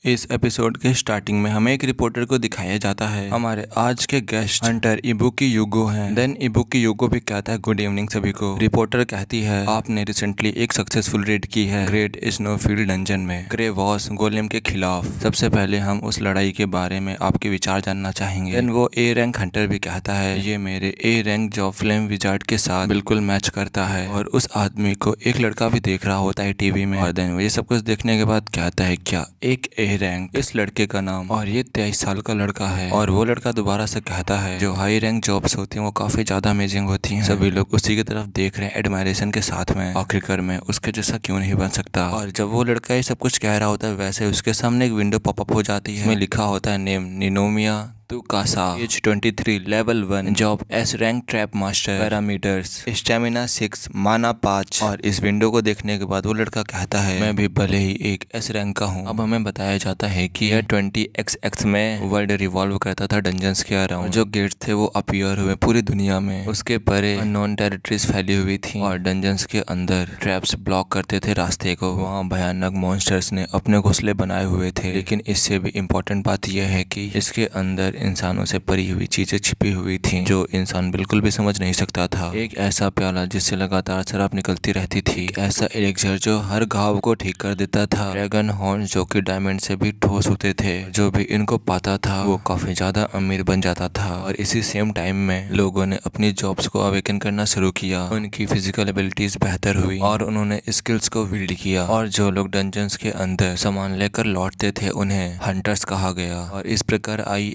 इस एपिसोड के स्टार्टिंग में हमें एक रिपोर्टर को दिखाया जाता है। हमारे आज के गेस्ट हंटर इबुकी यूगो हैं। देन इबुकी यूगो भी कहता है गुड इवनिंग सभी को। रिपोर्टर कहती है आपने रिसेंटली एक सक्सेसफुल रेड की है ग्रेट स्नोफील्ड डंजन में ग्रे वॉस गोलेम के खिलाफ। सबसे पहले हम उस लड़ाई के बारे में आपके विचार जानना चाहेंगे। देन वो ए रैंक हंटर भी कहता है ये मेरे A rank job flame wizard के साथ बिल्कुल मैच करता है। और उस आदमी को एक लड़का भी देख रहा होता है टीवी में। और देन वो ये सब कुछ देखने के बाद कहता है क्या एक ए रैंक इस लड़के का नाम और ये 23 साल का लड़का है। और वो लड़का दोबारा से कहता है जो हाई रैंक जॉब्स होती हैं वो काफी ज्यादा अमेजिंग होती हैं। सभी लोग उसी की तरफ देख रहे हैं एडमायरेशन के साथ में। आखिरकार में उसके जैसा क्यों नहीं बन सकता। और जब वो लड़का ये सब कुछ कह रहा होता है वैसे उसके सामने एक विंडो पॉपअप हो जाती है। इसमें लिखा होता है name Ninomiya Tsukasa age 23 level 1 job S rank trap master parameters stamina 6 mana 5। और इस विंडो को देखने के बाद वो लड़का कहता है मैं भी भले ही एक एस रैंक का हूँ। अब हमें बताया जाता है कि यह 20XX में वर्ल्ड रिवॉल्व करता था डंजन्स के अराउंड। जो गेट्स थे वो अपीयर हुए पूरी दुनिया में। उसके परे नॉन टेरिटरीज फैली हुई थी और डंजन्स के अंदर ट्रैप्स ब्लॉक करते थे रास्ते को। वहाँ भयानक मॉन्स्टर्स ने अपने घोंसले बनाए हुए थे। लेकिन इससे भी इम्पोर्टेंट बात यह है कि इसके अंदर इंसानों से परी हुई चीजें छिपी हुई थी जो इंसान बिल्कुल भी समझ नहीं सकता था। एक ऐसा प्याला जिससे लगातार शराब निकलती रहती थी। ऐसा एलिक्सर जो हर घाव को ठीक कर देता था। ड्रैगन हॉर्न जो कि डायमंड से भी ठोस होते थे। जो भी इनको पाता था वो काफी ज्यादा अमीर बन जाता था। और इसी सेम टाइम में लोगों ने अपनी जॉब्स को अवेकन करना शुरू किया। उनकी फिजिकल एबिलिटीज बेहतर हुई और उन्होंने स्किल्स को बिल्ड किया। और जो लोग डंजन्स के अंदर सामान लेकर लौटते थे उन्हें हंटर्स कहा गया। और इस प्रकार आई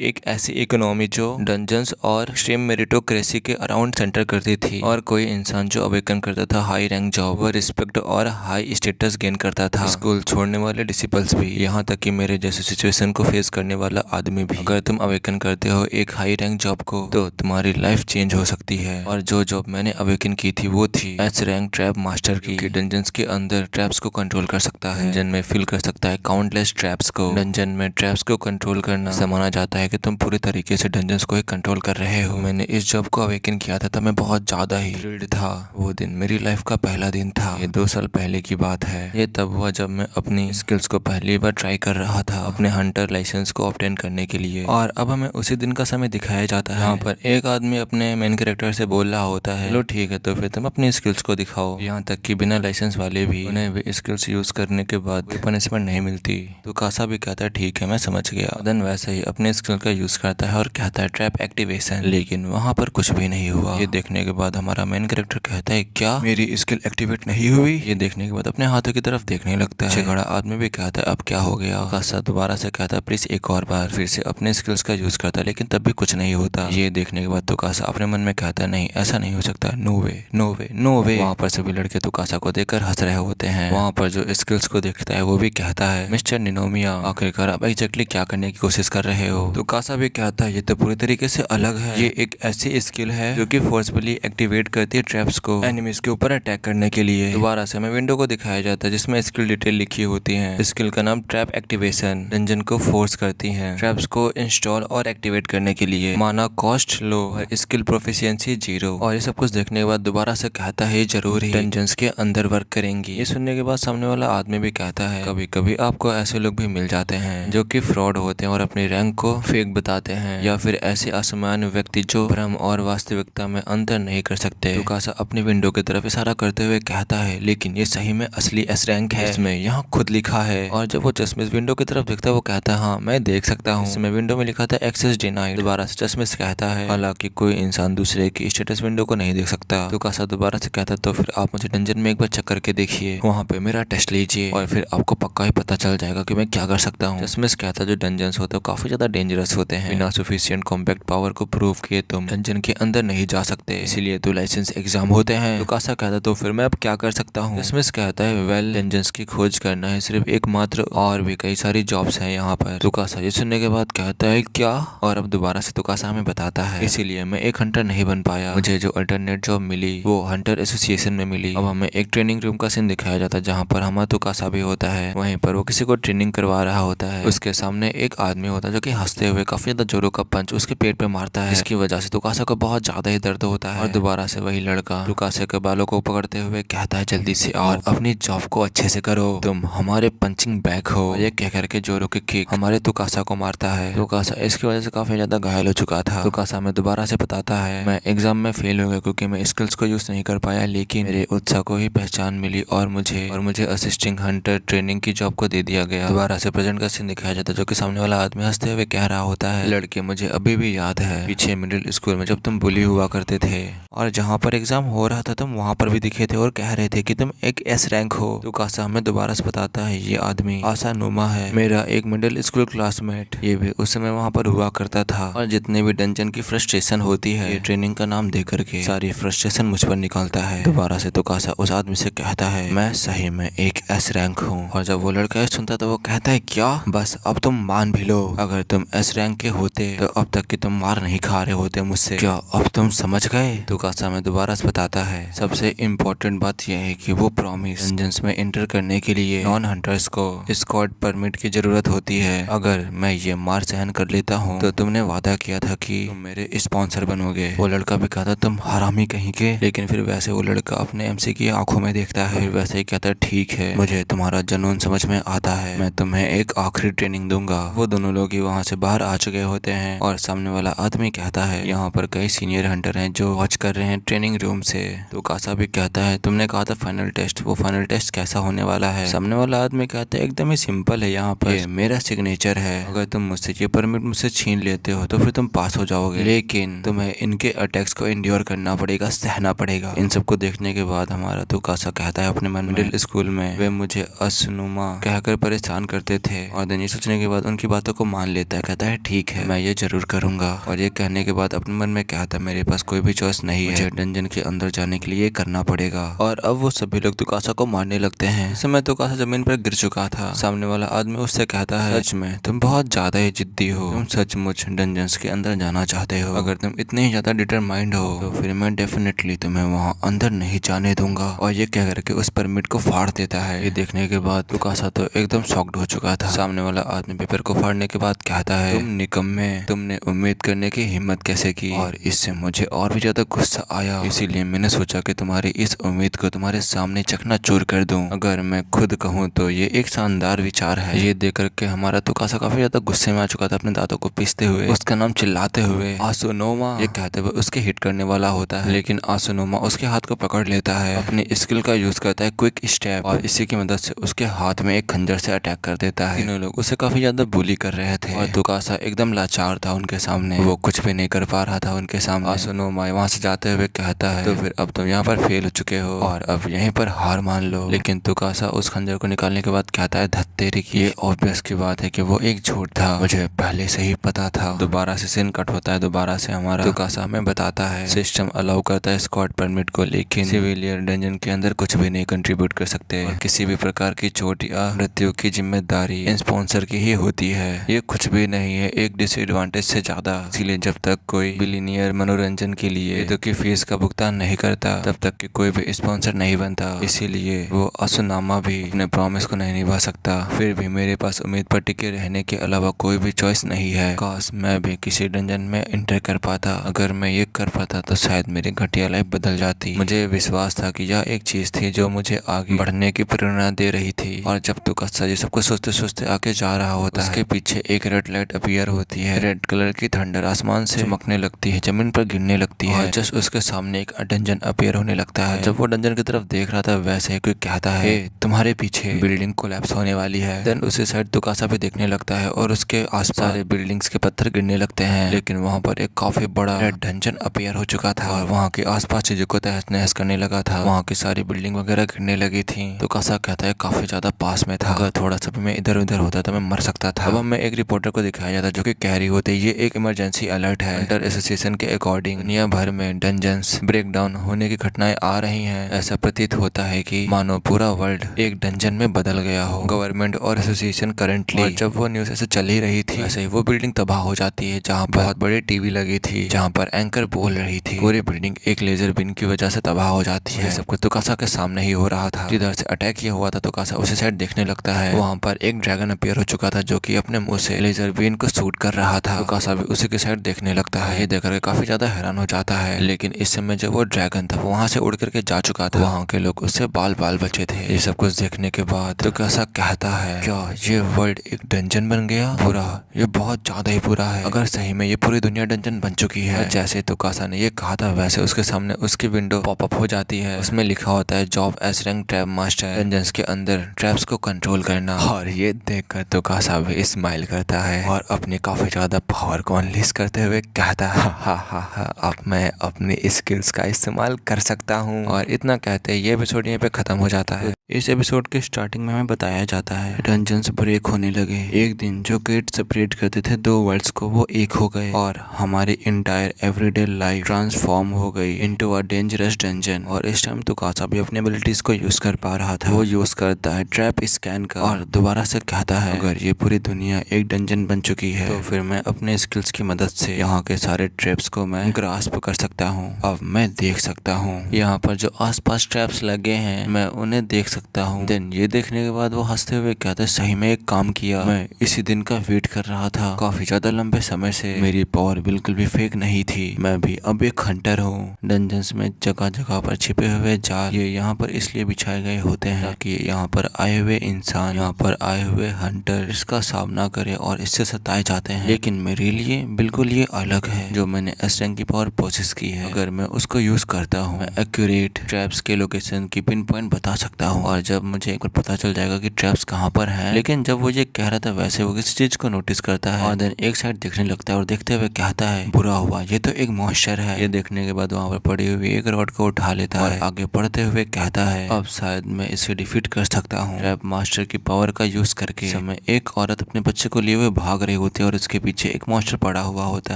एक ऐसी इकोनॉमी जो डंजन्स और एक्सट्रीम मेरिटोक्रेसी के अराउंड सेंटर करती थी। और कोई इंसान जो अवेकन करता था हाई रैंक जॉब वो रिस्पेक्ट और हाई स्टेटस गेन करता था। स्कूल छोड़ने वाले डिसिपल्स भी, यहाँ तक कि मेरे जैसे सिचुएशन को फेस करने वाला आदमी भी। अगर तुम अवेकन करते हो एक हाई रैंक जॉब को तो तुम्हारी लाइफ चेंज हो सकती है। और जो जॉब मैंने अवेकन की थी वो थी एच रैंक ट्रैप मास्टर की। डंजन्स के अंदर ट्रैप्स को कंट्रोल कर सकता है। डंजन में फिल कर सकता है काउंटलेस ट्रैप्स को। डंजन में ट्रैप्स को कंट्रोल करना से माना जाता है कि तुम पूरी तरीके से डंजन्स को ही कंट्रोल कर रहे हो। मैंने इस जॉब को अवेकन किया था तब मैं बहुत ज्यादा ही थ्रिल्ड था। वो दिन मेरी लाइफ का पहला दिन था। ये 2 साल पहले की बात है। ये तब हुआ जब मैं अपनी स्किल्स को पहली बार ट्राई कर रहा था अपने हंटर लाइसेंस को ऑब्टेन करने के लिए। और अब हमें उसी दिन का समय दिखाया जाता है। यहाँ पर एक आदमी अपने मेन कैरेक्टर से बोल रहा होता है लो ठीक है तो फिर तुम अपनी स्किल्स को दिखाओ। यहाँ तक कि बिना लाइसेंस वाले भी उन्हें भी स्किल्स यूज करने के बाद पनिशमेंट नहीं मिलती। तो कासा भी कहता है ठीक है मैं समझ गया। देन वैसे ही अपने स्किल का यूज करता है और कहता है ट्रैप एक्टिवेशन। लेकिन वहाँ पर कुछ भी नहीं हुआ। ये देखने के बाद हमारा मेन कैरेक्टर कहता है क्या मेरी स्किल एक्टिवेट नहीं हुई। ये देखने के बाद अपने हाथों की तरफ देखने लगता है। खड़ा आदमी भी कहता है अब क्या हो गया। कासा दोबारा से कहता है प्लीज एक और बार। फिर से अपने स्किल्स का यूज करता है लेकिन तब भी कुछ नहीं होता। ये देखने के बाद तो कासा अपने मन में कहता है नहीं ऐसा नहीं हो सकता। नो वे नो वे नो वे। वहाँ पर सभी लड़के तो कासा को देखकर हंस रहे होते हैं। वहाँ पर जो स्किल्स को देखता है वो भी कहता है मिस्टर निनोमिया आखिरकार अब एग्जैक्टली क्या करने की कोशिश कर रहे हो। तो कासा भी कहता है ये तो पूरी तरीके से अलग है। ये एक ऐसी स्किल है जो कि फोर्सफुली एक्टिवेट करती है ट्रैप्स को एनिमीज के ऊपर अटैक करने के लिए। दोबारा से हमें विंडो को दिखाया जाता है जिसमें स्किल डिटेल लिखी होती है। स्किल का नाम ट्रैप एक्टिवेशन। डंजन को फोर्स करती है ट्रैप्स को इंस्टॉल और एक्टिवेट करने के लिए। माना कॉस्ट लो और स्किल प्रोफिशिएंसी 0। और ये सब कुछ देखने के बाद दोबारा से कहता है जरूर ही डंजन्स के अंदर वर्क करेंगी। ये सुनने के बाद सामने वाला आदमी भी कहता है कभी कभी आपको ऐसे लोग भी मिल जाते हैं जो कि फ्रॉड होते हैं और अपनी रैंक को फेक बताते हैं। या फिर ऐसे असामान्य व्यक्ति जो भ्रम और वास्तविकता में अंतर नहीं कर सकते। तो कासा अपनी विंडो की तरफ इशारा करते हुए कहता है लेकिन ये सही में असली एस रैंक है। इसमें यहाँ खुद लिखा है। और जब वो चश्मिश विंडो की तरफ देखता है वो कहता है हाँ मैं देख सकता हूँ। इसमें विंडो में लिखा था एक्सेस डिनाइड। दोबारा से चश्मिश कहता है हालांकि कोई इंसान दूसरे की स्टेटस विंडो को नहीं देख सकता। तो कासा दोबारा से कहता तो फिर आप मुझे डंजन में एक बार चेक करके देखिए। वहाँ पे मेरा टेस्ट लीजिए और फिर आपको पक्का ही पता चल जाएगा कि मैं क्या कर सकता हूँ। चश्मिश कहता है जो डंजन्स होते हैं काफी ज्यादा डेंजरस होते हैं। बिना सफिशिएंट कॉम्पैक्ट पावर को प्रूव किए तुम डंजन के अंदर नहीं जा सकते। इसीलिए तो लाइसेंस एग्जाम होते हैं। तो कासा कहता तो फिर मैं अब क्या कर सकता हूँ। चश्मिश कहता है वेल डंजन्स की खोज करना है सिर्फ एकमात्र और भी कई सारी जॉब्स हैं यहाँ पर। तो कासा ये सुनने के बाद कहता है क्या। और अब दोबारा से तो कासा हमें बताता है इसीलिए मैं एक हंटर नहीं बन पाया। मुझे जो अल्टरनेट जॉब मिली वो हंटर एसोसिएशन में मिली। अब हमें एक ट्रेनिंग रूम का सीन दिखाया जाता है जहाँ पर हमारा तो कासा भी होता है। वहीं पर वो किसी को ट्रेनिंग करवा रहा होता है। है। उसके सामने एक आदमी होता है जो कि हंसते हुए काफी ज्यादा जोरों का पंच उसके पेट पे मारता है, जिसकी वजह से तुकासा को बहुत ज्यादा ही दर्द होता है। और दोबारा से वही लड़का तुकासा के बालों को पकड़ते हुए कहता है, जल्दी से और अपनी जॉब को अच्छे से करो, तुम हमारे पंचिंग बैग हो। ये कह करके जोरो की किक हमारे तुकासा को मारता है। तुकासा इसकी वजह से काफी ज्यादा घायल हो चुका था। तुकासा में दोबारा से बताता है, मैं एग्जाम में फेल हो गया क्योंकि मैं स्किल्स को यूज नहीं कर पाया, लेकिन मेरे उत्साह को ही पहचान मिली और मुझे असिस्टिंग हंटर ट्रेनिंग की जॉब को दे दिया गया। दोबारा से प्रेजेंट का सीन दिखाया जाता है, जो कि सामने वाला आदमी हंसते हुए कह रहा होता है, लड़के मुझे अभी भी याद है पीछे मिडिल स्कूल में जब तुम बुली हुआ करते थे और जहाँ पर एग्जाम हो रहा था तुम वहाँ पर भी दिखे थे और कह रहे थे कि तुम एक एस रैंक हो। तुकासा हमें दोबारा से बताता है, ये आदमी आसानुमा है, मेरा एक मिडिल स्कूल क्लासमेट, ये भी उस समय वहाँ पर हुआ करता था और जितने भी डंजन की फ्रस्ट्रेशन होती है ये ट्रेनिंग का नाम दे करके सारी फ्रस्ट्रेशन मुझ पर निकालता है। दोबारा से तुकासा उस आदमी से कहता है, मैं सही में एक एस रैंक हूँ। और जब वो लड़का सुनता तो वो कहता है, क्या बस अब तुम मान भी लो, अगर तुम एस रैंक के होते तो अब तक की तुम मार नहीं खा रहे होते मुझसे, क्या अब तुम समझ गए। तुकासा में दोबारा से बताता है, सबसे इम्पोर्टेंट बात यह है कि वो प्रॉमिस डंजन्स में एंटर करने के लिए नॉन हंटर्स को स्क्वाड परमिट की जरूरत होती है। अगर मैं ये मार सहन कर लेता हूँ तो तुमने वादा किया था कि तुम मेरे स्पॉन्सर बनोगे। वो लड़का भी कहता, तुम हरामी कहीं के, लेकिन फिर वैसे वो लड़का अपने एमसी की आंखों में देखता है, फिर वैसे ही कहता है, ठीक है मुझे तुम्हारा जुनून समझ में आता है, मैं तुम्हें एक आखिरी ट्रेनिंग दूंगा। वो दोनों लोग ही वहाँ से बाहर आ चुके होते हैं और सामने वाला आदमी कहता है, यहाँ पर कई सीनियर हंटर हैं जो वॉच कर रहे हैं ट्रेनिंग रूम से। तो कासा भी कहता है, तुमने कहा था फाइनल टेस्ट, वो फाइनल टेस्ट कैसा होने वाला है। सामने वाला आदमी कहता है, एकदम ही सिंपल है, यहाँ पर ये मेरा सिग्नेचर है, अगर तुम मुझसे ये परमिट मुझसे छीन लेते हो तो फिर तुम पास हो जाओगे, लेकिन तुम्हें इनके अटैक्स को इंड्योर करना पड़ेगा, सहना पड़ेगा। इन सबको देखने के बाद हमारा तुकासा कहता है अपने मन में, मिडिल स्कूल में वे मुझे असनुमा कहकर परेशान करते थे, और दिन ये सोचने के बाद उनकी बातों को मान लेता है, कहता है ठीक है मैं ये जरूर करूंगा। और ये कहने के बाद अपने मन में कहता है, मेरे पास कोई भी चॉइस नहीं है, मुझे डंजन के अंदर जाने के लिए करना पड़ेगा। और अब वो सभी लोग तुकासा को मारने लगते हैं। इस समय तुकासा जमीन पर गिर चुका था। सामने वाला आदमी उससे कहता है, सच में तुम बहुत ज्यादा ही जिद्दी हो, तुम सचमुच डंजन्स के अंदर जाना चाहते हो, अगर तुम इतने ही ज्यादा डिटरमाइंड हो तो फिर मैं डेफिनेटली तुम्हें वहाँ अंदर नहीं जाने दूंगा। और ये कह करके उस परमिट को फाड़ देता है। ये देखने के बाद तुकासा तो एकदम शॉक्ड हो चुका था। सामने वाला आदमी पेपर को फाड़ने के बाद कहता है, तुम निकम्मे, तुमने उम्मीद करने की हिम्मत कैसे की। और इससे मुझे और भी ज्यादा गुस्सा आया, इसीलिए मैंने सोचा कि तुम्हारी इस उम्मीद को तुम्हारे सामने चकनाचूर कर दूं। अगर मैं खुद कहूँ तो ये एक शानदार विचार है। ये देख करके हमारा तुकासा काफी ज्यादा गुस्से में आ चुका था, अपने दांतों को पीसते हुए उसका नाम चिल्लाते हुए आसुनोमा ये कहते हुए उसके हिट करने वाला होता है, लेकिन आसुनोमा उसके हाथ को पकड़ लेता है, अपनी स्किल का यूज करता है क्विक स्टेप, और इसी की मदद से उसके हाथ में एक खंजर से अटैक कर देता है। तीनों लोग उसे काफी ज्यादा बुली कर रहे थे और तुकासा एकदम लाचार था उनके सामने, वो कुछ भी नहीं कर पा रहा था उनके सामने। आसुनोमा वहां से जाते हुए कहता है, तो फिर अब तुम यहाँ पर फेल हो चुके हो और अब यहीं पर हार मान लो। लेकिन तुकासा उस खंजर को निकालने के बाद कहता है, धत्तेरी की, ये ऑब्वियस की बात है कि वो एक झूठ था, मुझे पहले से ही पता था। दोबारा से सीन कट होता है, दोबारा से हमारा तुकासा हमें बताता है, सिस्टम अलाउ करता है स्क्वाड परमिट को, लेकिन सिविलियन डंजन के अंदर कुछ भी नहीं कंट्रीब्यूट कर सकते और किसी भी प्रकार की चोट या मृत्यु की जिम्मेदारी स्पॉन्सर की ही होती है। ये कुछ भी नहीं है एक डिसएडवांटेज से ज्यादा, इसीलिए जब तक कोई बिलियनियर मनोरंजन के लिए तो की फीस का भुगतान नहीं करता तब तक कि कोई भी स्पॉन्सर नहीं बनता। इसीलिए वो असुनामा भी अपने प्रॉमिस को नहीं निभा सकता। फिर भी मेरे पास उम्मीद पर टिके रहने के अलावा कोई भी चॉइस नहीं है। काश मैं भी किसी डंजन में एंटर कर पाता, अगर मैं ये कर पाता तो शायद मेरी घटिया लाइफ बदल जाती। मुझे विश्वास था कि यह एक चीज थी जो मुझे आगे बढ़ने की प्रेरणा दे रही थी। और जब तुकासा ये सब कुछ सोचते सोचते आगे जा रहा होता है, उसके पीछे एक रेड लाइट अपीयर होती है, रेड कलर की थंडर आसमान से चमकने लगती है, जमीन पर गिरने लगती है, जस्ट उसके सामने एक डंजन अपीयर होने लगता है। जब वो डंजन की तरफ देख रहा था वैसे ही कोई कहता है, तुम्हारे पीछे बिल्डिंग कोलैप्स होने वाली है। देन उसी साइड तुकासा भी देखने लगता है और उसके आसपास सारे बिल्डिंग्स के पत्थर गिरने लगते हैं, लेकिन वहाँ पर एक काफी बड़ा रेड डंजन अपीयर हो चुका था और वहाँ के आसपास चीजों को तहस नहस करने लगा था। वहाँ की सारी बिल्डिंग वगैरह गिरने लगी थी। तुकासा कहता है, काफी ज्यादा पास में था, अगर थोड़ा सा भी मैं इधर उधर होता तो मैं मर सकता था। अब हमें एक रिपोर्टर को दिखाया जाता जो कि कैरी होते, ये एक इमरजेंसी अलर्ट है। हंटर एसोसिएशन के अकॉर्डिंग दुनिया भर में डंजन्स ब्रेक डाउन होने की घटनाएं आ रही हैं। ऐसा प्रतीत होता है कि मानो पूरा वर्ल्ड एक डंजन में बदल गया हो। गवर्नमेंट और एसोसिएशन करंटली, जब वो न्यूज ऐसे चल ही रही थी वैसे ही वो बिल्डिंग तबाह हो जाती है जहाँ पर बहुत बड़ी टीवी लगी थी, जहाँ पर एंकर बोल रही थी। पूरी बिल्डिंग एक लेजर बीम की वजह से तबाह हो जाती है। सब कुछ तुकासा के सामने ही हो रहा था। जिधर से अटैक किया हुआ था तुकासा उसी साइड देखने लगता है, वहाँ पर एक ड्रैगन अपीयर अपीयर हो चुका था जो कि अपने मुंह से लेजर बीन को शूट कर रहा था। तुकासा भी उसी की साइड देखने लगता है। ये देखकर काफी ज्यादा हैरान हो जाता है, लेकिन इस समय जब वो ड्रैगन था वहाँ से उड़ करके जा चुका था। वहाँ के लोग उससे बाल बाल बचे थे। ये सब कुछ देखने के बाद तुकासा कहता है, क्या ये वर्ल्ड एक डंजन बन गया? बुरा, ये बहुत ज्यादा ही बुरा है। अगर सही में ये पूरी दुनिया डंजन बन चुकी है। जैसे तुकासा ने ये कहा था वैसे उसके सामने उसकी विंडो पॉपअप हो जाती है। उसमें लिखा होता है job as rank trap master, dungeons के अंदर ट्रैप्स को कंट्रोल करना। और ये देखकर तुकासा भी स्माइल करता है और अपनी काफी ज्यादा पावर को अनलीश करते हुए कहता है, हा अब मैं अपनी स्किल्स का इस्तेमाल कर सकता हूँ। और इतना कहते ये एपिसोड यहाँ पे खत्म हो जाता है। इस एपिसोड के स्टार्टिंग में हमें बताया जाता है डंजन्स ब्रेक होने लगे। एक दिन जो गेट सेपरेट करते थे दो वर्ल्ड्स को वो एक हो गए और हमारी इंटायर एवरीडे लाइफ ट्रांसफॉर्म हो गई इनटू अ डेंजरस डंजन। और इस टाइम तुकासा भी अपनी एबिलिटीज को यूज कर पा रहा था। वो यूज करता है ट्रैप स्कैन का और दोबारा से कहता है, अगर ये पूरी दुनिया एक डंजन बन चुकी है तो फिर मैं अपने स्किल्स की मदद से यहाँ के सारे ट्रैप्स को मैं ग्रास्प कर सकता हूँ। अब मैं देख सकता हूँ यहाँ पर जो आसपास ट्रैप्स लगे हैं मैं उन्हें देख सकता हूँ। देन ये देखने के बाद वो हंसते हुए कहते, सही में एक काम किया, मैं इसी दिन का वेट कर रहा था काफी ज्यादा लंबे समय से। मेरी पावर बिल्कुल भी फेक नहीं थी, मैं भी अब एक हंटर हूँ। डंजन्स में जगह जगह पर छिपे हुए जाल ये यहाँ पर इसलिए बिछाए गए होते हैं ताकि यहाँ पर आए हुए इंसान, यहाँ पर आए हुए हंटर इसका सामना करे और इससे सताए जाते हैं। लेकिन मेरे लिए बिल्कुल ये अलग है। जो मैंने एस रैंक की पावर प्रोसेस की है, अगर मैं उसको यूज करता हूँ मैं एक्यूरेट ट्रैप्स के लोकेशन की पिन पॉइंट बता सकता हूँ। और जब मुझे एक बार पता चल जाएगा कि ट्रैप्स कहाँ पर हैं, लेकिन जब वो ये कह रहा था वैसे वो किसी चीज को नोटिस करता है और देन एक साइड देखने लगता है और देखते हुए कहता है, बुरा हुआ, ये तो एक मॉन्स्टर है। ये देखने के बाद वहाँ पर पड़ी हुई एक रॉड को उठा लेता है और आगे बढ़ते हुए कहता है, अब शायद मैं इसे डिफीट कर सकता हूँ। ट्रैप मास्टर की पावर का यूज करके समय एक औरत अपने बच्चे को लिए हुए भाग रही होती है और उसके पीछे एक मॉन्स्टर पड़ा हुआ होता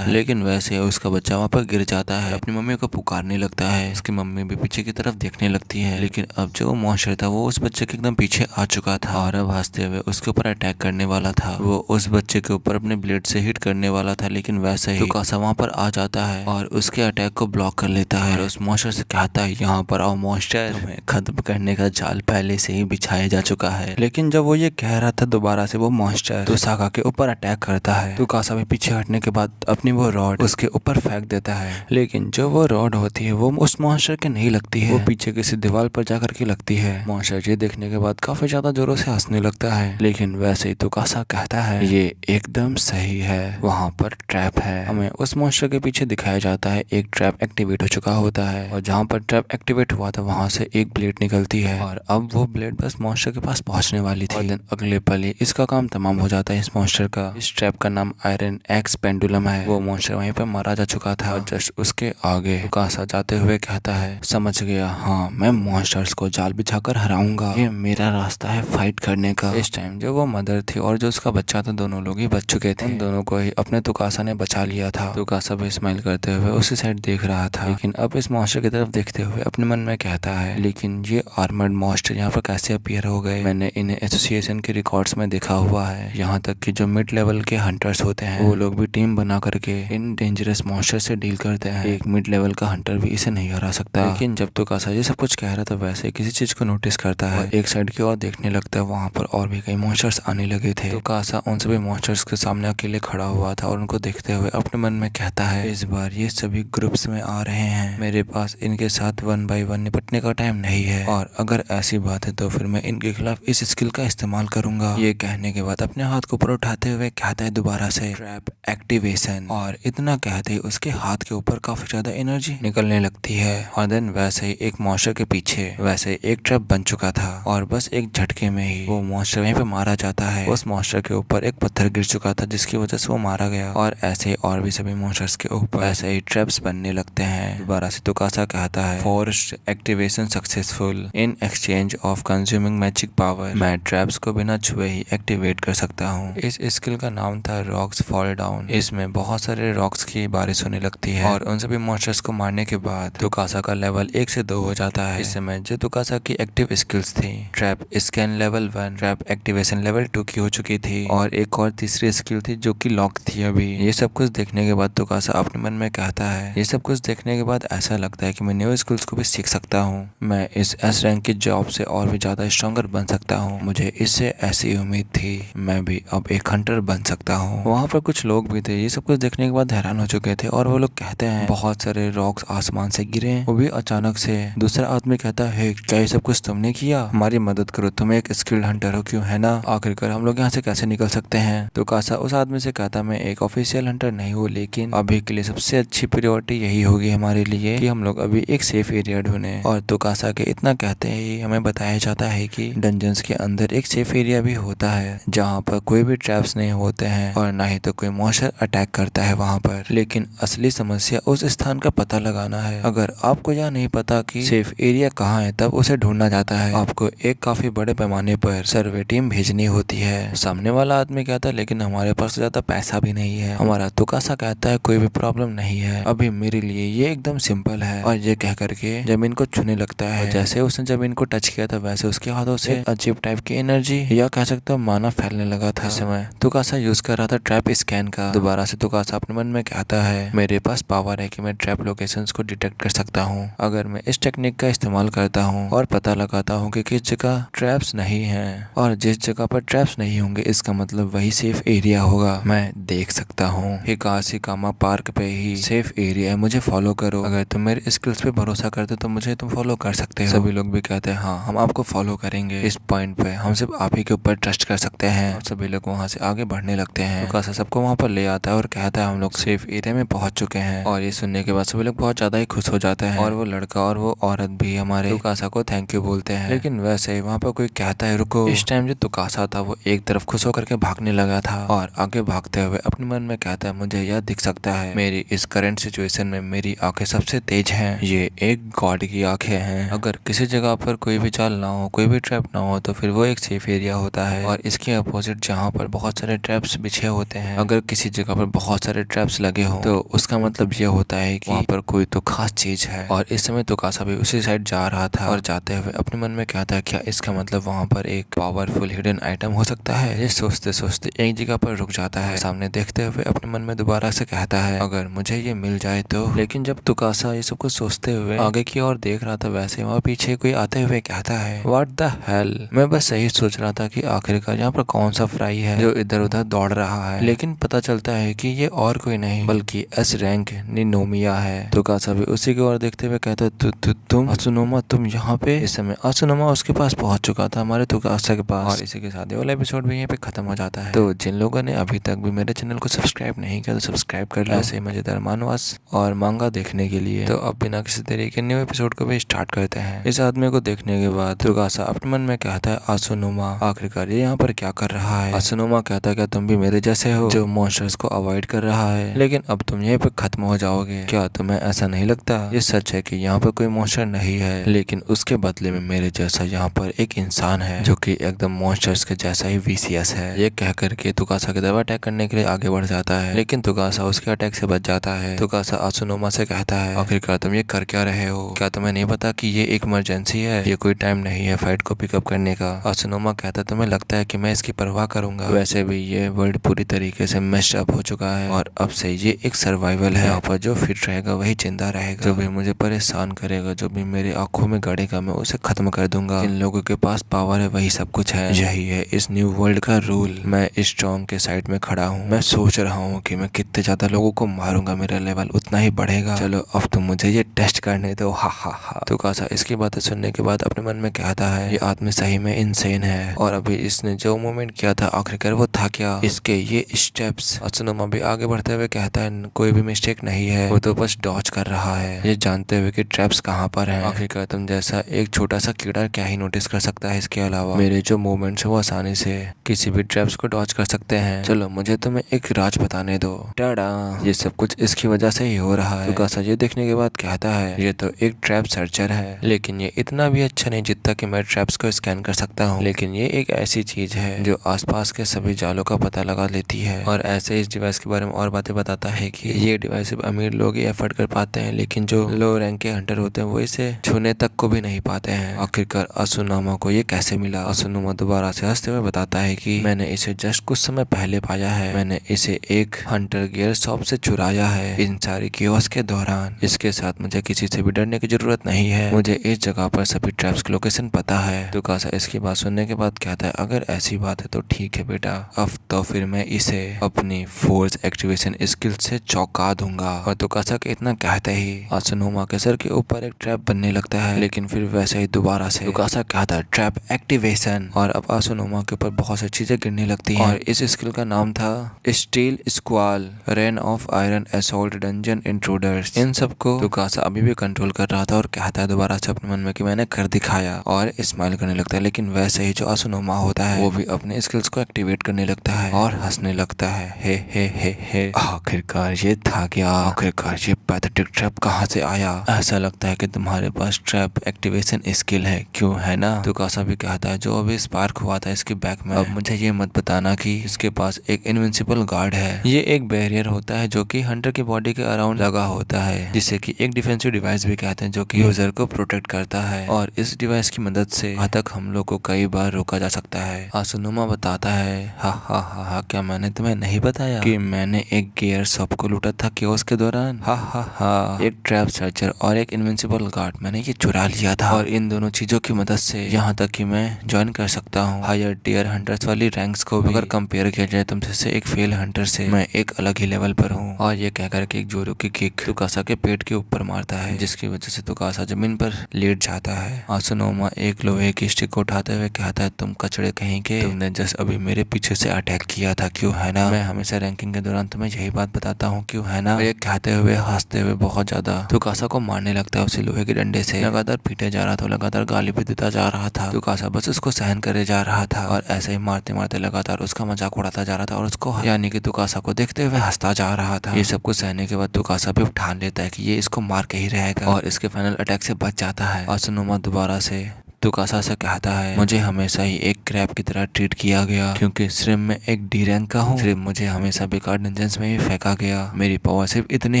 है। लेकिन वैसे उसका बच्चा वहाँ पर गिर जाता है, अपनी मम्मी को पुकारने लगता है। उसकी मम्मी भी पीछे की तरफ देखने लगती है, लेकिन अब जो मॉन्स्टर था वो उस बच्चे के एकदम पीछे आ चुका था और अब हंसते हुए उसके ऊपर अटैक करने वाला था। वो उस बच्चे के ऊपर अपने ब्लेड से हिट करने वाला था, लेकिन वैसे ही तुकासा वहाँ पर आ जाता है और उसके अटैक को ब्लॉक कर लेता है और उस मॉन्स्टर से कहता है, यहाँ पर आओ मॉन्स्टर, तुम्हें खत्म करने का जाल पहले से ही बिछाया जा चुका है। लेकिन जब वो ये कह रहा था दोबारा से वो मॉन्स्टर तुसाका के ऊपर अटैक करता है। तुकासा भी पीछे हटने के बाद अपनी वो रॉड उसके ऊपर फेंक देता है, लेकिन जो वो रॉड होती है वो उस मॉन्स्टर के नहीं लगती है, वो पीछे किसी दीवार पर जाकर के लगती है। मॉन्स्टर ये देखने के बाद काफी ज्यादा जोरों से हंसने लगता है, लेकिन वैसे ही तुकासा कहता है, ये एकदम सही है, वहाँ पर ट्रैप है। हमें उस मॉन्स्टर के पीछे दिखाया जाता है एक ट्रैप एक्टिवेट हो चुका होता है और जहाँ पर ट्रैप एक्टिवेट हुआ था वहाँ से एक ब्लेड निकलती है और अब वो ब्लेड बस मॉन्स्टर के पास पहुँचने वाली थी। और दिन अगले पल ही इसका काम तमाम हो जाता है इस मॉन्स्टर का। इस ट्रैप का नाम आयरन एक्स पेंडुलम है। वो मॉन्स्टर वहीं पर मारा जा चुका था और जस्ट उसके आगे तुकासा जाते हुए कहता है, समझ गया, हाँ मैं मॉन्स्टर्स को जाल बिछाकर हराऊंगा, ये मेरा रास्ता है फाइट करने का। इस टाइम जो वो मदर थी और जो उसका बच्चा था दोनों लोग ही बच चुके थे। उन दोनों को ही अपने तुकासा ने बचा लिया था। तुकासा भी स्माइल करते हुए उसी साइड देख रहा था, लेकिन अब इस मॉन्स्टर की तरफ देखते हुए अपने मन में कहता है, लेकिन ये आर्मर्ड मॉन्स्टर यहाँ पर कैसे अपीयर हो गए? मैंने इन्हें एसोसिएशन के रिकॉर्ड्स में देखा हुआ है। यहाँ तक कि जो मिड लेवल के हंटर्स होते हैं वो लोग भी टीम बना करके इन डेंजरस मॉन्स्टर से डील करते हैं। एक मिड लेवल का हंटर भी इसे नहीं हरा सकता। लेकिन जब तुकासा ये सब कुछ कह रहा था वैसे किसी चीज को नोटिस करता है और एक साइड की ओर देखने लगता है, वहाँ पर और भी कई मॉन्स्टर्स आने लगे थे। तुकासा उन सभी मॉन्स्टर्स के सामने अकेले खड़ा हुआ था और उनको देखते हुए अपने मन में कहता है, इस बार ये सभी ग्रुप्स में आ रहे हैं, मेरे पास इनके साथ 1 बाय 1 निपटने का टाइम नहीं है और अगर ऐसी बात है तो फिर मैं इनके खिलाफ इस स्किल का इस्तेमाल करूंगा। ये कहने के बाद अपने हाथ को ऊपर उठाते हुए कहता है दोबारा से ट्रैप एक्टिवेशन, और इतना कहते ही उसके हाथ के ऊपर काफी ज्यादा एनर्जी निकलने लगती है और देन वैसे ही एक मॉन्स्टर के पीछे वैसे एक ट्रैप बन चुका था और बस एक झटके में ही वो मॉन्स्टर वहीं पे मारा जाता है। उस मॉन्स्टर के ऊपर एक पत्थर गिर चुका था जिसकी वजह से वो मारा गया और ऐसे और भी सभी मॉन्स्टर्स के ऊपर ऐसे ही ट्रैप्स बनने लगते हैं। दोबारा से तुकासा कहता है, forced activation successful in exchange of consuming magic power, मैं ट्रैप्स को बिना छुए ही एक्टिवेट कर सकता हूँ। इस स्किल का नाम था रॉक्स फॉल डाउन। इसमें बहुत सारे रॉक्स की बारिश होने लगती है और उन सभी मॉन्स्टर्स को मारने के बाद तुकासा का लेवल 1 से 2 हो जाता है। इस समय जो तुकासा की एक्टिव स्किल्स थी, trap scan level 1, trap activation level 2 की हो चुकी थी और एक और तीसरी स्किल थी जो कि लॉक थी अभी। ये सब कुछ देखने के बाद तुकासा अपने मन में कहता है, ये सब कुछ देखने के बाद ऐसा लगता है कि मैं न्यू स्किल्स को भी सीख सकता हूँ, मैं इस एस रैंक की जॉब से और भी ज्यादा स्ट्रॉन्गर बन सकता हूँ। मुझे इससे ऐसी उम्मीद थी, मैं भी अब एक हंटर बन सकता हूँ। वहाँ पर कुछ लोग भी थे, ये सब कुछ देखने के बाद हैरान हो चुके थे और वो लोग कहते हैं बहुत सारे रॉक्स आसमान से गिरे, वो भी अचानक से। दूसरा आदमी कहता है क्या ये सब कुछ तुमने किया, हमारी मदद करो, तुम एक स्किल्ड हंटर हो, क्यों है ना, आखिरकार हम लोग यहाँ से कैसे निकल सकते हैं। तो कासा उस आदमी से कहता मैं एक ऑफिशियल हंटर नहीं हूँ, लेकिन अभी के लिए सबसे अच्छी प्रायोरिटी यही होगी हमारे लिए कि हम लोग अभी एक सेफ एरिया ढूंढे। और तो कासा के इतना कहते ही हमें बताया जाता है कि डंजन्स के अंदर एक सेफ एरिया भी होता है जहाँ पर कोई भी ट्रैप्स नहीं होते हैं और ना ही तो कोई मॉन्स्टर अटैक करता है वहाँ पर। लेकिन असली समस्या उस स्थान का पता लगाना है। अगर आपको यह नहीं पता कि सेफ एरिया कहाँ है, तब उसे ढूंढना जाता है। आपको एक काफी बड़े पैमाने पर सर्वे टीम भेजनी होती है। सामने वाला आदमी कहता है लेकिन हमारे पास ज्यादा पैसा भी नहीं है। हमारा तुकासा कहता है कोई भी प्रॉब्लम नहीं है, अभी मेरे लिए ये एकदम सिंपल है। और ये कह करके जमीन को छूने लगता है। जैसे उसने जमीन को टच किया था वैसे उसके हाथों से अजीब टाइप की एनर्जी या कह सकते हो माना फैलने लगा था। इस समय तुकासा यूज कर रहा था ट्रैप स्कैन का। दोबारा से तुकासा अपने मन में कहता है मेरे पास पावर है कि मैं ट्रैप लोकेशंस को डिटेक्ट कर सकता हूँ। अगर मैं इस टेक्निक का इस्तेमाल करता हूँ और पता लगाता हूँ कि किस जगह ट्रैप्स नहीं हैं और जिस जगह पर ट्रैप्स नहीं होंगे इसका मतलब वही सेफ एरिया होगा। मैं देख सकता हूँ हिकाशिकामा पार्क पे ही सेफ एरिया है, मुझे फॉलो करो। अगर तुम मेरे स्किल्स पे भरोसा करते तो मुझे तुम फॉलो कर सकते हो। सभी लोग भी कहते हैं हाँ हम आपको फॉलो करेंगे, इस पॉइंट पे हम सिर्फ आप ही के ऊपर ट्रस्ट कर सकते हैं। और सभी लोग वहाँ से आगे बढ़ने लगते हैं। तुकासा सबको वहाँ पर ले आता है और कहता है हम लोग सेफ एरिया में पहुंच चुके हैं। और ये सुनने के बाद सभी लोग बहुत ज्यादा ही खुश हो जाते हैं और वो लड़का और वो औरत भी हमारे तुकासा को थैंक यू बोलते हैं। लेकिन वैसे ही वहाँ पर कोई कहता है रुको। इस टाइम जो तुकासा था वो एक तरफ खुश होकर के भागने लगा था और आगे भागते हुए अपने मन में कहता है मुझे यह दिख सकता है मेरी इस करंट सिचुएशन में मेरी आंखें सबसे तेज हैं, ये एक गॉड की आंखें हैं। अगर किसी जगह पर कोई भी चाल ना हो, कोई भी ट्रैप ना हो तो फिर वो एक सेफ एरिया होता है। और इसके अपोजिट जहाँ पर बहुत सारे ट्रैप्स बिछे होते हैं, अगर किसी जगह पर बहुत सारे ट्रैप्स लगे हो तो उसका मतलब ये होता है कि वहाँ पर कोई तो खास चीज है। और इस समय तुकासा भी उसी साइड जा रहा था और जाते हुए अपने मन में कहता है क्या इसका मतलब वहाँ पर एक पावरफुल हिडन आइटम हो सकता है। ये सोचते सोचते एक जगह पर रुक जाता है, सामने देखते हुए अपने मन में दोबारा से कहता है अगर मुझे ये मिल जाए तो। लेकिन जब तुकासा ये सब कुछ सोचते हुए आगे की ओर देख रहा था वैसे वहाँ पीछे कोई आते हुए कहता है व्हाट द हेल। मैं बस यही सोच रहा था कि आखिरकार यहाँ पर कौन सा फ्राई है जो इधर उधर दौड़ रहा है, लेकिन पता चलता है कि ये और कोई नहीं बल्कि एस रैंक निनोमिया है। तुकासा भी उसी की ओर देखते हुए कहता है तुम असुनोमा, तुम यहाँ पे। इस समय असुनोमा उसके पास पहुंच चुका था हमारे तुकासा के पास। और इसी के साथ ये वाला एपिसोड भी यहाँ पे खत्म हो जाता है। तो जिन लोगों ने अभी तक भी मेरे चैनल को सब्सक्राइब नहीं किया तो सब्सक्राइब कर लो ऐसे मजेदार मानवास और मांगा देखने के लिए। तो अब बिना किसी तरीके न्यू एपिसोड को भी स्टार्ट करते हैं। इस आदमी को देखने के बाद तुकासा अपने मन में कहता है असुनोमा आखिरकार ये यहाँ पर क्या कर रहा है। असुनोमा कहता है क्या तुम भी मेरे जैसे हो जो मॉन्स्टर्स को अवॉइड कर रहा है, लेकिन अब तुम यहीं पे खत्म हो जाओगे। क्या तुम्हें ऐसा नहीं लगता? ये सच है कि यहाँ पर कोई मॉन्स्टर नहीं है, लेकिन उसके बदले में मेरे जैसा यहाँ पर एक इंसान है जो कि एकदम मॉन्स्टर्स के जैसा ही वीसीएस है। ये कह करके तुकासा की तरफ अटैक करने के लिए आगे बढ़ जाता है, लेकिन तुकासा उसके अटैक से बच जाता है। तुकासा असुनोमा से कहता है आखिरकार तुम ये कर क्या रहे हो? क्या तुम्हें नहीं पता कि ये एक इमरजेंसी है, ये कोई टाइम नहीं है फाइट को पिकअप करने का। असुनोमा कहता है तुम्हें लगता है कि मैं इसकी परवाह करूंगा? वैसे भी ये वर्ल्ड पूरी तरीके से मेस्ड अप हो चुका है और अब से ये एक सर्वाइवल है। यहाँ पर जो फिट रहेगा वही जिंदा रहेगा, जो भी मुझे परेशान करेगा, जो भी मेरी आंखों में गड़ेगा मैं उसे खत्म कर दूंगा। इन लोगों के पास पावर है वही सब कुछ है, यही है इस न्यू वर्ल्ड का रूल। मैं इस स्ट्रॉन्ग के साइड में खड़ा हूँ, मैं सोच रहा हूँ कि मैं कितने ज्यादा लोगों को मारूंगा, मेरा लेवल उतना ही बढ़ेगा। चलो अब तुम मुझे ये टेस्ट करने दो, हा हा हा। तुकासा इसकी बातें सुनने के बाद अपने मन में कहता है ये आदमी सही में इनसेन है और अभी इसने जो मूवमेंट किया था आखिरकार वो था क्या? इसके ये स्टेप्स। असुनोमा भी आगे बढ़ते हुए कहता है कोई भी मिस्टेक नहीं है, वो तो बस डॉज कर रहा है ये जानते हुए कि ट्रैप्स कहाँ पर हैं। आखिरकार तुम जैसा एक छोटा सा कीड़ा क्या ही नोटिस कर सकता है, इसके अलावा मेरे जो मूवमेंट्स है वो आसानी से किसी भी ट्रैप्स को डॉज कर सकते हैं। चलो मुझे तुम्हें एक राज बताने दो, टाडा। ये सब कुछ इसकी वजह से ही हो रहा है। तुकासा ये देखने के बाद कहता है ये तो एक ट्रैप सर्चर है, लेकिन ये इतना भी अच्छा नहीं जितना कि मैं ट्रैप्स को स्कैन कर सकता हूँ, लेकिन ये एक ऐसी चीज है जो आसपास के सभी जालों का पता लगा लेती है। और ऐसे इस डिवाइस के बारे में और बातें बताता है कि ये डिवाइस सिर्फ अमीर लोग ही एफर्ट कर पाते हैं, लेकिन जो लो रैंक के हंटर होते हैं वो इसे छूने तक को भी नहीं पाते हैं। आखिरकार असुनामा को ये कैसे मिला? असुनामा दोबारा से हंसते हुए बताता है कि मैंने इसे जस्ट कुछ समय पहले पाया है, मैंने इसे एक हंटर गियर शॉप से चुराया है इन सारी कियोस्क के दौरान। इसके साथ मुझे किसी से भी डरने की जरूरत नहीं है, मुझे इस जगह पर सभी ट्रैप्स की लोकेशन पता है। तुकासा इसकी बात सुनने के बाद कहता है अगर ऐसी बात है तो ठीक है बेटा, अब तो फिर मैं इसे अपनी फोर्स एक्टिवेशन स्किल से चौंका दूंगा। और तुकासा इतना कहते ही आसुनोमा के सर के ऊपर एक ट्रैप बनने लगता है, लेकिन फिर वैसे ही दोबारा से तुकासा कहता है ट्रैप एक्टिवेशन, और अब आसुनोमा के ऊपर बहुत सी चीजें गिरने लगती हैं। और इस स्किल का नाम था steel squall, rain of iron assault, dungeon intruders. इन सबको तुकासा अभी भी कंट्रोल कर रहा था और कहता है दोबारा से अपने मन में कि मैंने कर दिखाया, और स्माइल करने लगता है। लेकिन वैसे ही जो आसुनोमा होता है वो भी अपने स्किल्स को एक्टिवेट करने लगता है और हंसने लगता है, हे। आखिरकार ये था क्या? आखिरकार ये पैथेटिक ट्रैप कहाँ से आया? ऐसा लगता है कि तुम्हारे पास ट्रैप एक्टिवेशन स्किल है, क्यों है ना? तुकासा भी कहता है जो अभी स्पार्क हुआ था इसके बैक में, अब मुझे ये मत बताना कि इसके पास एक इनविंसिबल गार्ड है। ये एक बैरियर होता है जो कि हंटर की बॉडी के अराउंड लगा होता है, जिसे कि एक डिफेंसिव डिवाइस भी कहते हैं, जो कि यूजर को प्रोटेक्ट करता है। और इस डिवाइस की मदद से घातक हमलों को कई बार रोका जा सकता है। आसुनोमा बताता है हा, क्या मैंने तुम्हें नहीं बताया कि मैंने एक गियर शॉप को लूटा था केओस के दौरान? हा, एक ट्रैप सर्चर और एक इनविंसिबल गार्ड, मैंने ये चुरा लिया था। और इन दोनों चीजों की मदद से यहाँ तक कि मैं ज्वाइन कर सकता हूँ हायर टियर हंटर्स वाली रैंक्स को भी। अगर कंपेयर किया जाए तुमसे से एक फेल हंटर से, मैं एक अलग ही लेवल पर हूँ। और ये कहकर के एक जोरो की किक तुकासा के पेट के ऊपर मारता है, जिसकी वजह से तुकासा जमीन पर लेट जाता है। आसुनोमा एक लोहे की स्टिक को उठाते हुए कहता है तुम कचड़े कहीं के, तुमने जस्ट अभी मेरे पीछे से अटैक किया था, क्यों है ना? मैं हमेशा रैंकिंग के दौरान तुम्हें यही बात बताता हूँ, क्यों है ना? ये कहते हुए हंसते हुए बहुत ज्यादा तुकासा को मारने लगता है उसी लोहे के डंडे से। लगातार पीटे जा रहा था, लगातार गाली भी देता जा रहा था। तुकासा बस उसको सहन करे जा रहा था और ऐसे ही मारते मारते लगातार उसका मजाक उड़ाता जा रहा था और उसको यानी कि तुकासा को देखते हुए हंसता जा रहा था। ये सब कुछ सहने के बाद तुकासा भी ठान लेता है कि ये इसको मार के ही रहेगा और इसके फाइनल अटैक से बच जाता है। आसुनोमा दोबारा से तुकासा से कहता है मुझे हमेशा ही एक क्रैप की तरह ट्रीट किया गया, क्योंकि सिर्फ मैं एक डी रैंक का हूँ। सिर्फ मुझे हमेशा बेकार डंजन्स में ही फेंका गया। मेरी पावर सिर्फ इतनी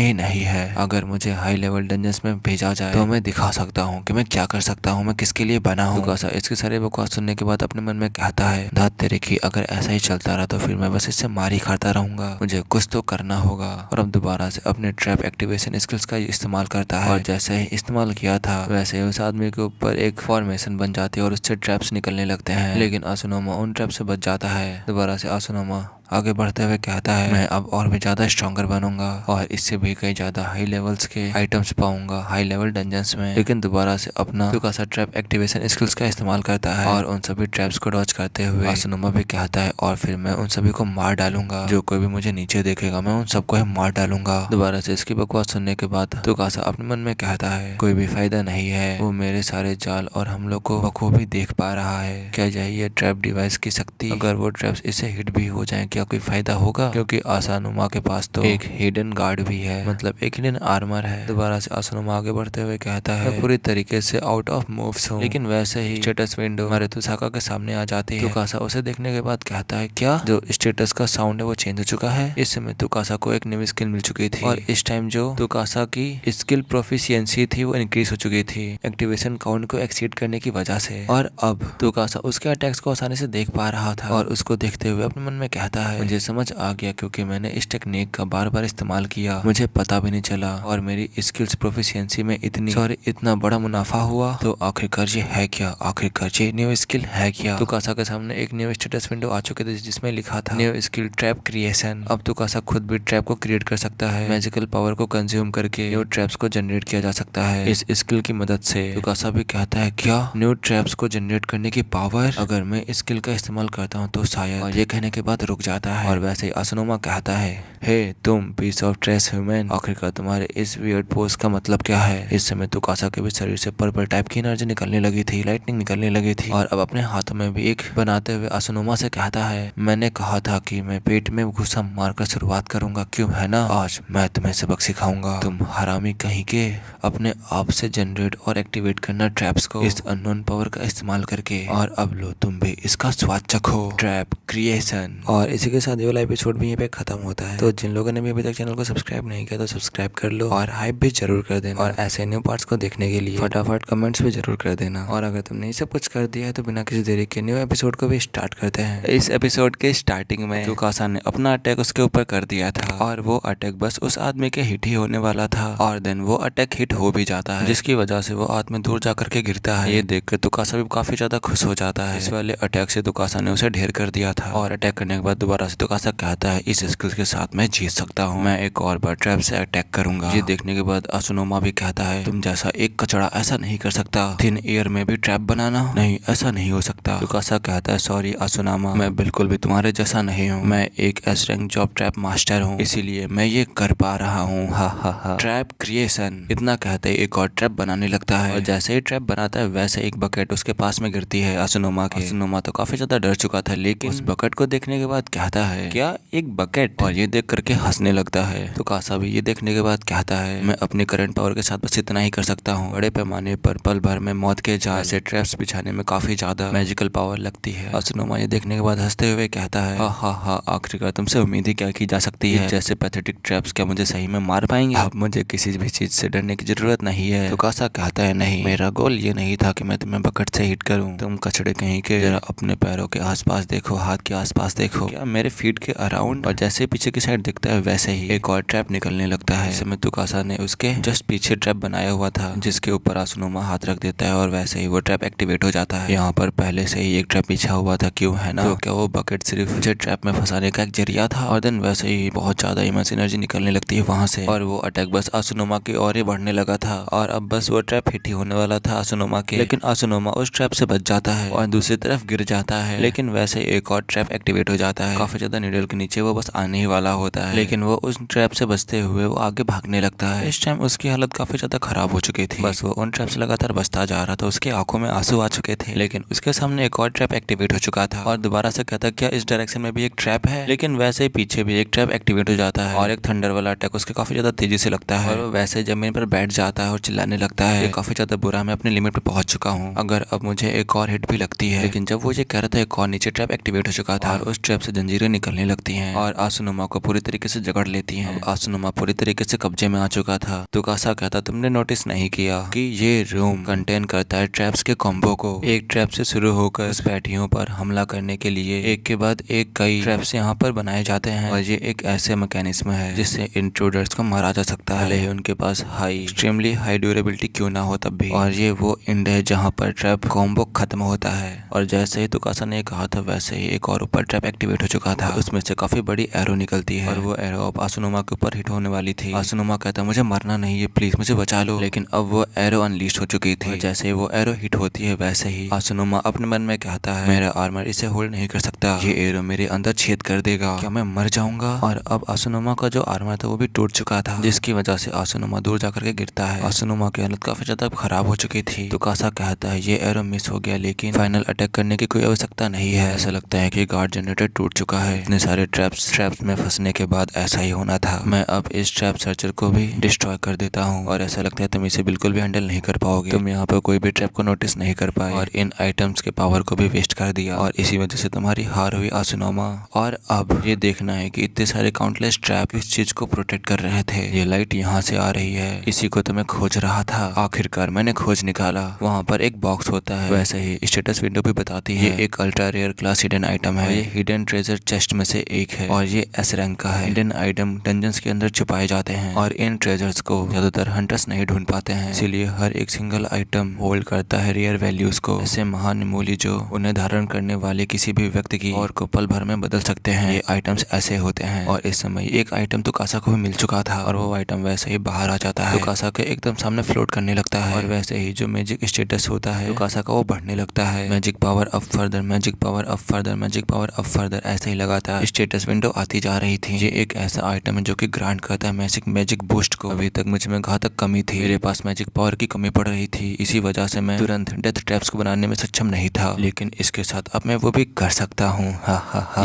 ही नहीं है, अगर मुझे हाई लेवल डंजन्स में भेजा जाए तो मैं दिखा सकता हूँ कि मैं क्या कर सकता हूँ, मैं किसके लिए बना हूँ। तुकासा इसके सारे बकवास सुनने के बाद अपने मन में कहता है दाद तेरे की, अगर ऐसा ही चलता रहा तो फिर मैं बस इससे मार ही खाता रहूंगा, मुझे कुछ तो करना होगा। और अब दोबारा से अपने ट्रैप एक्टिवेशन स्किल्स का इस्तेमाल करता है और जैसे ही इस्तेमाल किया था वैसे ही उस आदमी के ऊपर एक फॉर्मेशन बन जाती है और उससे ट्रैप्स निकलने लगते हैं। लेकिन आसुनोमा उन ट्रैप से बच जाता है। दोबारा से आसुनोमा आगे बढ़ते हुए कहता है मैं अब और भी ज्यादा स्ट्रॉन्गर बनूंगा और इससे भी कई ज्यादा हाई लेवल्स के आइटम्स पाऊंगा हाई लेवल डंजन्स में। लेकिन दोबारा से अपना तुकासा ट्रैप एक्टिवेशन स्किल्स का इस्तेमाल करता है और उन सभी ट्रैप्स को डॉज करते हुए आसुनोमा भी कहता है और फिर मैं उन सभी को मार डालूंगा, जो कोई भी मुझे नीचे देखेगा मैं उन सबको ही मार डालूंगा। दोबारा से इसकी बकवास सुनने के बाद तुकासा अपने मन में कहता है कोई भी फायदा नहीं है, वो मेरे सारे जाल और हमलों को बखूबी देख पा रहा है। क्या चाहिए ट्रैप डिवाइस की शक्ति, अगर वो ट्रैप्स इससे हिट भी हो जाए क्या कोई फायदा होगा, क्योंकि आसुनोमा के पास तो एक हिडन गार्ड भी है, मतलब एक हिडन आर्मर है। दोबारा से आसुनोमा आगे बढ़ते हुए कहता है मैं पूरी तरीके से आउट ऑफ मूव्स हूँ। लेकिन वैसे ही स्टेटस विंडो मारुतुसाका के सामने आ जाती है। तुकासा उसे देखने के बाद कहता है क्या जो स्टेटस का साउंड है वो चेंज हो चुका है। इस समय तुकासा को एक नई स्किल मिल चुकी थी और इस टाइम जो तुकासा की स्किल प्रोफिशिएंसी थी वो इंक्रीज हो चुकी थी एक्टिवेशन काउंट को एक्सीड करने की वजह से। और अब तुकासा उसके अटैक्स को आसानी से देख पा रहा था और उसको देखते हुए अपने मन में कहता है मुझे समझ आ गया, क्योंकि मैंने इस टेक्निक का बार बार इस्तेमाल किया, मुझे पता भी नहीं चला और मेरी स्किल्स प्रोफिशिएंसी में इतना बड़ा मुनाफा हुआ। तो आखिरकार ये है क्या, आखिरकार ये न्यू स्किल है क्या? तुकासा के सामने एक न्यू स्टेटस विंडो आ चुके थे जिसमें लिखा था न्यू स्किल ट्रैप क्रिएशन। अब तुकासा खुद भी ट्रैप को क्रिएट कर सकता है, मैजिकल पावर को कंज्यूम करके न्यू ट्रैप्स को जनरेट किया जा सकता है इस स्किल की मदद से। तुकासा भी कहता है क्या न्यू ट्रैप्स को जनरेट करने की पावर, अगर मैं इस स्किल का इस्तेमाल करता हूँ तो शायद। और ये कहने के बाद रुक जाता है और वैसे ही आसुनोमा कहता है हे तुम पीस ऑफ ट्रेस ह्यूमन, आखिरकार तुम्हारे इस वियर्ड पोज का मतलब क्या है? इस समय तुकासा के भी शरीर से पर्पल टाइप की एनर्जी निकलने लगी थी, लाइटनिंग निकलने लगी थी और अब अपने हाथों में भी एक बनाते हुए आसुनोमा से कहता है मैंने कहा था कि मैं पेट में घुसा मारकर शुरुआत करूंगा, क्यों है ना? आज मैं तुम्हें सबक सिखाऊंगा, तुम हरामी कहीं के। अपने आप से जनरेट और एक्टिवेट करना ट्रैप्स को इस अननोन पावर का इस्तेमाल करके, और अब लो तुम भी इसका स्वाद चखो। Trap creation. और इसी के साथ ये वाला एपिसोड भी यहीं पे खत्म होता है। तो जिन लोगों ने भी अभी तक चैनल को सब्सक्राइब नहीं किया तो सब्सक्राइब कर लो और हाइप भी जरूर कर देना। और ऐसे न्यू पार्ट्स को देखने के लिए फटाफट कमेंट्स भी जरूर कर देना। और अगर तुमने ये सब कुछ कर दिया है तो बिना किसी देरी के न्यू एपिसोड को भी स्टार्ट करते हैं। इस एपिसोड के स्टार्टिंग में तुकासा ने अपना अटैक उसके ऊपर कर दिया था और वो अटैक बस उस आदमी के हिट ही होने वाला था और देन वो अटैक हिट हो भी जाता है, जिसकी वजह से वो आदमी दूर जाकर के गिरता है। ये देख कर तुकासा भी काफी ज्यादा खुश हो जाता है। इस वाले अटैक से तुकासा ने उसे ढेर कर दिया था और अटैक करने के बाद दोबारा से तुकासा कहता है इस स्किल के साथ मैं जीत सकता हूँ, मैं एक और बार ट्रैप से अटैक करूंगा। ये देखने के बाद असुनोमा भी कहता है तुम जैसा एक कचड़ा ऐसा नहीं कर सकता, थिन एयर में भी ट्रैप बनाना नहीं, ऐसा नहीं हो सकता। तुकासा कहता है सॉरी असुनामा, मैं बिल्कुल भी तुम्हारे जैसा नहीं हूँ, मैं एक S rank job trap master हूँ, इसीलिए मैं ये कर पा रहा हूँ। हा हा हा। Trap creation. इतना कहते ही एक और ट्रैप बनाने लगता है और जैसे ही ट्रैप बनाता है वैसे एक बकेट उसके पास में गिरती है असुनोमा के। असुनोमा तो काफी ज्यादा डर चुका था, लेकिन उस बकेट को देखने के बाद कहता है क्या एक बकेट, और ये देख करके हंसने लगता है। तो कासा भी ये देखने के बाद कहता है मैं अपनी करंट पावर के साथ बस इतना ही कर सकता हूँ, बड़े पैमाने पर पल भर में मौत के जाल से ट्रैप्स बिछाने में काफी ज्यादा मैजिकल पावर लगती है। असुनोमा ये देखने के बाद हंसते हुए कहता है हा हा हा, आखिरकार तुमसे उम्मीद ही क्या की जा सकती है, जैसे पैथेटिक ट्रैप्स क्या मुझे सही में मार पाएंगे, अब मुझे किसी भी चीज से डरने की जरूरत नहीं है। तो कासा कहता है नहीं, मेरा गोल ये नहीं था कि मैं तुम्हें बकेट से हिट करूं, तुम कचड़े कहीं के जरा अपने पैरों के आसपास देखो, हाथ के आसपास देखो, क्या मेरे फीट के अराउंड। और जैसे पीछे की साइड दिखता है वैसे ही एक और ट्रैप निकलने लगता है। इस समय तुकासा ने उसके जस्ट पीछे ट्रैप बनाया हुआ था जिसके ऊपर असुनोमा हाथ रख देता है और वैसे ही वो ट्रैप एक्टिवेट हो जाता है। यहाँ पर पहले से ही एक ट्रैप पीछा हुआ था, क्यों है ना, तो क्या वो बकेट सिर्फ मुझे ट्रैप में फंसाने का एक जरिया था। और देन वैसे ही बहुत ज्यादा इमेंस एनर्जी निकलने लगती है वहां से और वो अटैक बस असुनोमा की ओर ही बढ़ने लगा था और अब बस वो ट्रैप हिट ही होने वाला था असुनोमा के, लेकिन असुनोमा उस ट्रैप से बच जाता है और दूसरी तरफ गिर जाता है। लेकिन वैसे एक और ट्रैप एक्टिवेट हो जाता है, काफी ज्यादा नीडल के नीचे वो बस आने ही वाला होता है, लेकिन वो उस ट्रैप से बचते हुए वो आगे भागने लगता है। इस टाइम उसकी हालत काफी ज्यादा खराब हो चुकी थी, बस वो उन ट्रैप से लगातार बचता जा रहा था, उसकी आंखों में आंसू आ चुके थे, लेकिन उसके सामने एक और ट्रैप एक्टिवेट हो चुका था और दोबारा से कहता क्या इस डायरेक्शन में भी एक ट्रैप है, लेकिन वैसे ही पीछे भी एक ट्रैप एक्टिवेट हो जाता है और एक थंडर वाला अटैक उसके काफी ज्यादा तेजी से लगता है और वो वैसे जमीन पर बैठ जाता है और चिल्लाने लगता है ये काफी ज्यादा बुरा, मैं अपने लिमिट पे पहुंच चुका हूँ, अगर अब मुझे एक और हिट भी लगती है। लेकिन जब वो ये कह रहा था एक और नीचे ट्रैप एक्टिवेट हो चुका था और उस ट्रैप से जंजीरें निकलने लगती हैं और असुनोमा को पूरी तरीके से जकड़ लेती हैं। असुनोमा पूरी तरीके से कब्जे में आ चुका था। तुकासा कहता तुमने नोटिस नहीं किया कि ये रूम कंटेन करता है ट्रैप्स के कॉम्बो को, एक ट्रैप से शुरू होकर उस पैटियों पर हमला करने के लिए एक के बाद एक कई ट्रैप्स यहाँ पर बनाए जाते हैं और ये एक ऐसे मैकेनिज्म है जिससे इंट्रूडर्स को मारा जा सकता है, भले ही उनके पास एक्सट्रीमली हाई ड्यूरेबिलिटी क्यों ना हो तब भी। और ये वो इंड है जहाँ पर ट्रैप कॉम्बो खत्म होता है और जैसे ही तुकासा ने कहा था वैसे ही एक और ऊपर ट्रैप एक्टिवेट हो चुका था, उसमें से काफी बड़ी एरो निकलती है और वो एरो अब असुनोमा के ऊपर हिट होने वाली थी। असुनोमा कहता मुझे मरना नहीं है, प्लीज मुझे बचा लो, लेकिन अब वो एरो अनलीस्ट हो चुकी थी। जैसे ही वो एरो हिट होती है वैसे ही असुनोमा अपने मन में कहता है मेरा आर्मर इसे होल्ड नहीं कर सकता, ये एरो मेरे अंदर छेद कर देगा, क्या मैं मर जाऊंगा। और अब असुनोमा का जो आर्मर था वो भी टूट चुका था, जिसकी वजह से असुनोमा दूर जाकर के गिरता है। असुनोमा की हालत काफी ज्यादा खराब हो चुकी थी। तुकासा कहता है ये एरो मिस हो गया, लेकिन फाइनल अटैक करने की कोई आवश्यकता नहीं है, ऐसा लगता है कि गार्ड जनरेटर टूट चुका है, इतने सारे ट्रैप्स में फंसने के बाद ऐसा ही होना था, मैं अब इस ट्रैप सर्चर को भी डिस्ट्रॉय कर देता हूँ और ऐसा लगता है तुम इसे बिल्कुल भी हैंडल नहीं कर पाओगे, तुम यहाँ पे कोई भी ट्रैप को नोटिस नहीं कर पाए और इन आइटम्स के पावर को भी वेस्ट कर दिया और इसी वजह से तुम्हारी हार हुई असुनोमा। और अब ये देखना है कि इतने सारे काउंटलेस ट्रैप इस चीज को प्रोटेक्ट कर रहे थे, ये लाइट यहाँ से आ रही है, इसी को तो मैं खोज रहा था, आखिरकार मैंने खोज निकाला। वहाँ पर एक बॉक्स होता है, वैसे ही स्टेटस विंडो भी बताती है ये एक ultra rare class hidden item है, ये हिडन ट्रेजर चेस्ट में से एक है और ये एस रैंक का है। हिडन आइटम डंजन्स के अंदर छुपाए जाते हैं और इन ट्रेजर्स को ज्यादातर हंटर्स नहीं ढूंढ पाते हैं, इसीलिए हर एक सिंगल आइटम होल्ड करता है रेयर वैल्यूज को, ऐसे महान मूल्य जो उन्हें धारण करने वाले किसी भी व्यक्ति की और को पल भर में बदल सकते हैं। ये आइटम्स ऐसे होते हैं और इस समय एक आइटम तुकासा को भी मिल चुका था और वो आइटम वैसे ही बाहर आ जाता है, तुकासा के एकदम सामने फ्लोट करने लगता है और वैसे ही जो मैजिक स्टेटस होता है तुकासा का वो बढ़ने लगता है, magic power up further, magic power up further, magic power up further, ऐसे ही लगातार स्टेटस विंडो आती जा रही थी। ये एक ऐसा आइटम है जो कि ग्रांट करता है मैजिक बूस्ट को। अभी तक मुझ में घातक कमी थी, मेरे पास मैजिक पावर की कमी पड़ रही थी, इसी वजह से मैं तुरंत डेथ ट्रैप्स को बनाने में सक्षम नहीं था, लेकिन इसके साथ अब मैं वो भी कर सकता हूँ।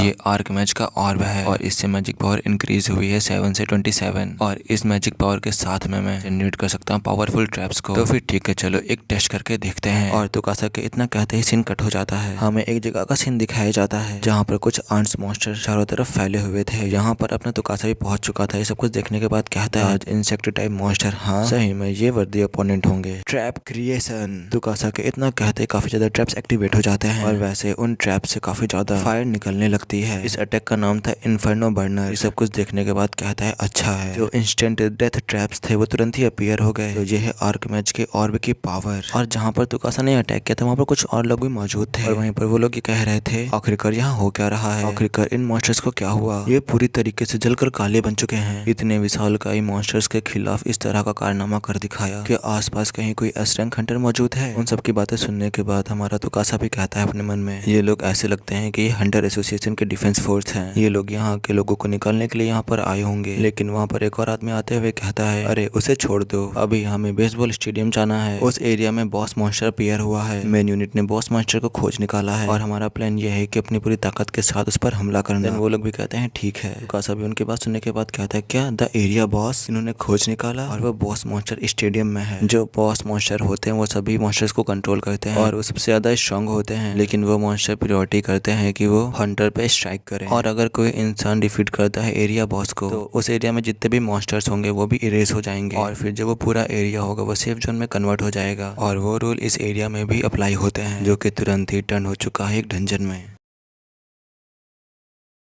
ये आर्क मैच का ऑर्ब है और इससे मैजिक पावर इंक्रीज हुई है 7 से 27 और इस मैजिक पावर के साथ में मैं जनरेट कर सकता हूँ पावरफुल ट्रैप्स को। तो फिर ठीक है, चलो एक टेस्ट करके देखते हैं। और तुकासा के इतना कहते ही सीन कट हो जाता है, हमें एक जगह का सीन दिखाया जाता जाता है जहाँ पर कुछ आंट्स मॉन्स्टर चारों तरफ फैले हुए थे। यहाँ पर अपना तुकासा भी पहुंच चुका था। ये सब कुछ देखने के बाद कहता है आज इंसेक्ट टाइप मॉन्स्टर, हाँ सही में ये वर्दी अपोनेंट होंगे। Trap creation. तुकासा के इतना कहते काफी ज्यादा ट्रैप्स एक्टिवेट हो जाते हैं और वैसे उन ट्रैप से काफी ज्यादा फायर निकलने लगती है। इस अटैक का नाम था इन्फर्नो बर्नर। ये सब कुछ देखने के बाद कहता है अच्छा है, जो इंस्टेंट डेथ ट्रैप्स थे वो तुरंत ही अपीयर हो गए। तो ये है आर्कमैच के ऑर्ब की पावर। और जहाँ पर तुकासा ने अटैक किया था वहाँ पर कुछ और लोग भी मौजूद थे और वहीं पर वो लोग ये कह रहे थे आखिरकार यहाँ हो क्या रहा है, आखिरकार इन मॉन्स्टर्स को क्या हुआ, ये पूरी तरीके से जलकर काले बन चुके हैं। इतने विशालकाय मॉन्स्टर्स के खिलाफ इस तरह का कारनामा कर दिखाया कि आसपास कहीं कोई एस रैंक हंटर मौजूद है। उन सब की बातें सुनने के बाद हमारा तुकासा भी कहता है अपने मन में ये लोग ऐसे लगते हैं कि ये हंटर एसोसिएशन के डिफेंस फोर्स हैं। ये लोग यहाँ के लोगों को निकालने के लिए यहाँ पर आए होंगे। लेकिन वहाँ पर एक और आदमी आते हुए कहता है अरे उसे छोड़ दो, अभी हमें बेसबॉल स्टेडियम जाना है। उस एरिया में बॉस मॉन्स्टर अपीयर हुआ है। मेन यूनिट ने बॉस मॉन्स्टर को खोज निकाला है और हमारा प्लान ये है कि अपनी पूरी ताकत के साथ उस पर हमला करना। वो लोग भी कहते हैं ठीक है। तुकासा भी उनकी बात सुनने के बाद कहता है क्या द एरिया बॉस इन्होंने खोज निकाला और वो बॉस मॉन्स्टर स्टेडियम में है। जो बॉस मॉन्स्टर होते हैं वो सभी मॉन्स्टर्स को कंट्रोल करते हैं और वो सबसे ज्यादा स्ट्रांग होते हैं। लेकिन वो मॉन्स्टर प्रायोरिटी करते हैं कि वो हंटर पे स्ट्राइक करें और अगर कोई इंसान डिफीट करता है एरिया बॉस को तो उस एरिया में जितने भी मॉन्स्टर्स होंगे वो भी इरेज हो जाएंगे और फिर जब वो पूरा एरिया होगा वो सेफ जोन में कन्वर्ट हो जाएगा। और वो रूल इस एरिया में भी अप्लाई होते हैं जो कि तुरंत ही टर्न हो चुका है एक डंजन में।